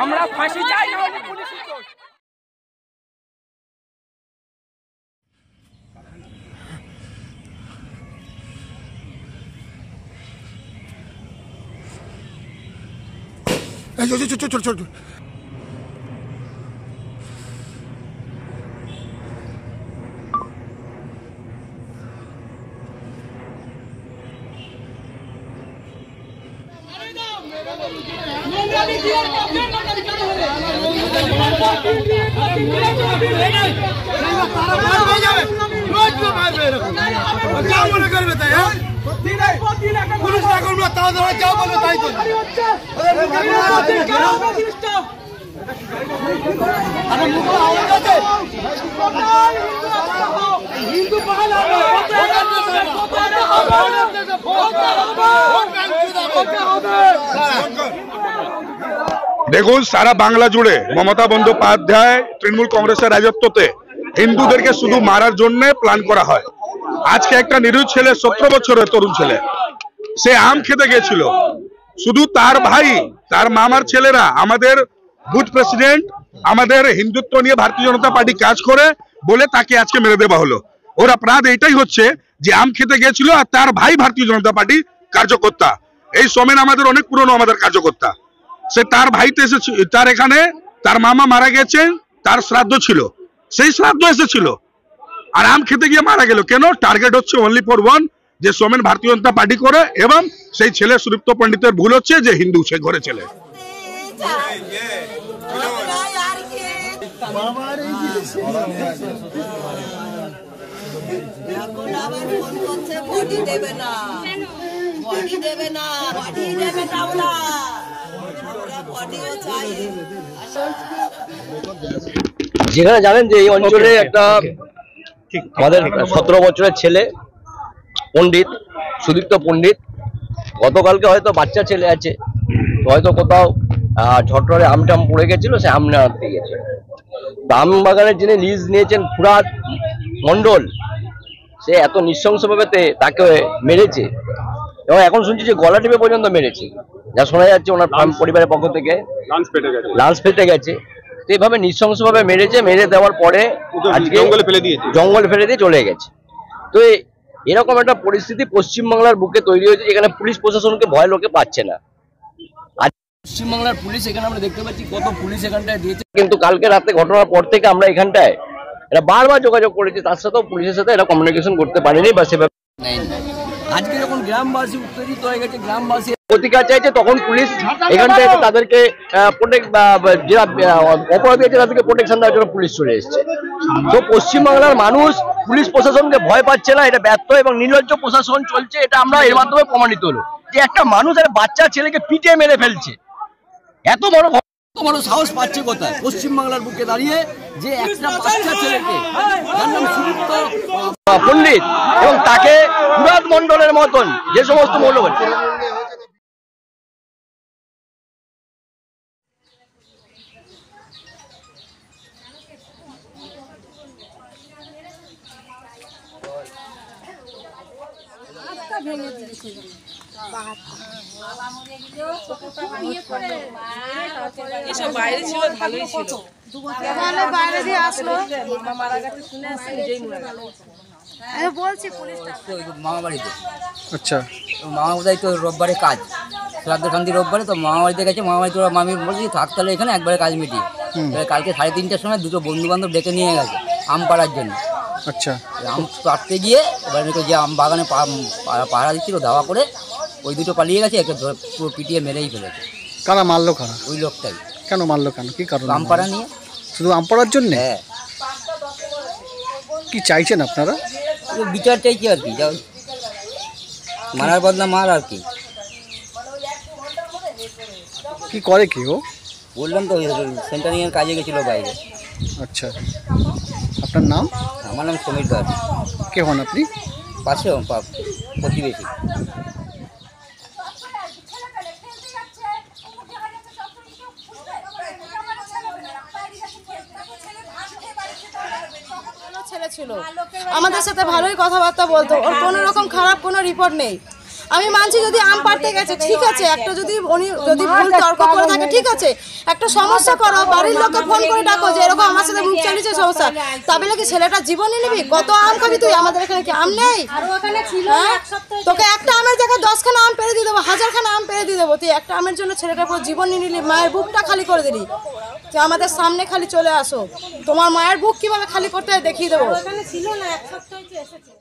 আমরা ফাঁসি চাই না। চল পুলিশ না করবো তারা যা বলবে তাই তো। দেখুন, সারা বাংলা জুড়ে মমতা বন্দ্যোপাধ্যায় তৃণমূল কংগ্রেসের রাজত্বতে হিন্দুদেরকে শুধু মারার জন্য প্ল্যান করা হয়। আজকে একটা নিরীহ ছেলে, 17 বছরের তরুণ ছেলে, সে আম খেতে গেছিল, শুধু তার ভাই, তার মামার ছেলেরা, আমাদের বুথ প্রেসিডেন্ট, আমাদের হিন্দুত্ব নিয়ে ভারতীয় জনতা পার্টি কাজ করে বলে তাকে আজকে মেরে দেওয়া হলো। ওর অপরাধ এটাই হচ্ছে যে আম খেতে গেছিল আর তার ভাই ভারতীয় জনতা পার্টি কার্যকর্তা। এই সোমেন আমাদের অনেক পুরনো আমাদের কার্যকর্তা, সে তার ভাইতে এসেছিল, তার এখানে তার মামা মারা গেছেন, তার শ্রাদ্ধ ছিল, সেই শ্রাদ্ধ এসেছিল আর আম খেতে গিয়ে মারা গেল। কেন? টার্গেট হচ্ছে অনলি ফর ওয়ান, যে সোমেন ভারতীয় জনতা পার্টি করে এবং সেই ছেলে সুদীপ্ত পণ্ডিতের ভুল হচ্ছে যে হিন্দু সে ঘরে ছেলে। যেখানে জানেন যে এই অঞ্চলে একটা আমাদের 17 বছরের ছেলে পণ্ডিত, সুদীপ্ত পণ্ডিত, গতকালকে হয়তো বাচ্চা ছেলে আছে, হয়তো কোথাও ঝটরে আমটাম পড়ে গেছিল, সে আম আনতে গেছে। আম বাগানের যিনি লিজ নিয়েছেন ফুরাদ মন্ডল, সে এত নৃশংসভাবে তাকে মেরেছে এবং এখন শুনছি যে গলা টিপে পর্যন্ত মেরেছে, যা শোনা যাচ্ছে ওনার পরিবারের পক্ষ থেকে লাঞ্চ পেতে গেছে। এইভাবে নৃশংসভাবে মেরেছে, মেরে দেওয়ার পরে আজকে জঙ্গলে ফেলে দিয়ে চলে গেছে। তো এরকম একটা পরিস্থিতি পশ্চিমবাংলার বুকে তৈরি হয়েছে, যেখানে পুলিশ প্রশাসনকে ভয় লোকে পাচ্ছে না। আজ পশ্চিমবাংলার পুলিশ এখানে আমরা দেখতে পাচ্ছি কত পুলিশ এখানটায় দিয়েছে, কিন্তু কালকে রাতে ঘটনার পর থেকে আমরা এখানটায় এরা বারবার যোগাযোগ করেছি, তার সাথেও পুলিশের সাথে এরা কমিউনিকেশন করতে পারেনি বা সেভাবে নেয়নি। আজকে যখন গ্রামবাসী উত্তেজিত হয়ে গেছে, গ্রামবাসী প্রতিকার চাইছে, তখন পুলিশ এখানটায় তাদেরকে অপরাধী আছে তাদেরকে প্রোটেকশন দেওয়ার জন্য পুলিশ চলে এসেছে। তো পশ্চিমবাংলার মানুষ পুলিশ প্রশাসনকে ভয় পাচ্ছে না, এটা ব্যর্থ এবং নির্লজ্জ প্রশাসন চলছে, এটা আমরা এর মাধ্যমে প্রমাণিত হলো যে একটা মানুষ আর বাচ্চা ছেলেকে পিটিয়ে মেরে ফেলছে। এত বড় সাহস পাচ্ছে কোথায় পশ্চিমবাংলার বুকে দাঁড়িয়ে যে একটা বাচ্চা ছেলেকে, যার নাম সুদীপ্ত পণ্ডিত, এবং তাকে ফুরাদ মন্ডলের মতন যে সমস্ত মৌলবাদ এসব বাইরে ছিল, ভালোই ছিল, বাইরে দিয়ে আসলো, মামা মারা গেছে শুনে আসছে, নিজেই মরে গেল। বলছি পুলিশটা মামা বাড়িতে, আচ্ছা, মামা বোধহয় তো রোববারে কাজ, শ্রাদ্ধকান্তি রোববারে, তো মামা বাড়িতে গেছে। মামা বাড়িতে ওরা মামি বলছি থাক তাহলে এখানে, একবারে কাজ মিটিয়ে। কালকে 3:30টার সময় দুটো বন্ধু বান্ধব ডেকে নিয়ে গেছে আম পাড়ার জন্য। আচ্ছা, আম পাড়তে গিয়ে এবার যে আম বাগানে পাহারা দিচ্ছিল ধাওয়া করে, ওই দুটো পালিয়ে গেছে, একে পুরো পিটিয়ে মেরেই ফেলেছে। কারা মারলো? কারা? ওই লোকটাই। কেন মারলো? কেন, কি কারণ? আম পাড়া নিয়ে, শুধু আম পাড়ার জন্য? হ্যাঁ। কি চাইছেন আপনারা? বিচার চাইছি আর কি, যাও মারার বদলা মার আর কি। কি করে কি ও? বললাম তো সেন্টারিংয়ের কাজে গেছিল বাইরে। আচ্ছা, আপনার নাম? আমার নাম সমীর দাস। কে হন আপনি? পাশে প্রতিবেশী। গেছিল, আমাদের সাথে ভালোই কথাবার্তা বলতো, ওর কোনো রকম খারাপ কোনো রিপোর্ট নেই। আমি মানছি যদি আম পাড়তে গেছে ঠিক আছে, একটা যদি উনি যদি ভুল তর্ক করে থাকে ঠিক আছে, একটা সমস্যা করো, বাড়ির লোককে ফোন করে ডাকো যে এরকম আমার সাথে মুখ চালিয়েছে সমস্যা, তবে কি ছেলেটা জীবনে নিবি? কত আম খাবি তুই? আমাদের এখানে কি আম নেই? হ্যাঁ? তোকে একটা আমের জায়গায় 10খানা আম পেরে দিয়ে দেবো, 1000খানা আম পেরে দিয়ে দেবো, তুই একটা আমের জন্য ছেলেটার পুরো জীবন নিয়ে নিলি, মায়ের বুকটা খালি করে দিলি। তুই আমাদের সামনে খালি চলে আসো, তোমার মায়ের বুক কিভাবে খালি করতে হয় দেখিয়ে দেবো। ছিল না, এক সপ্তাহ এসেছে।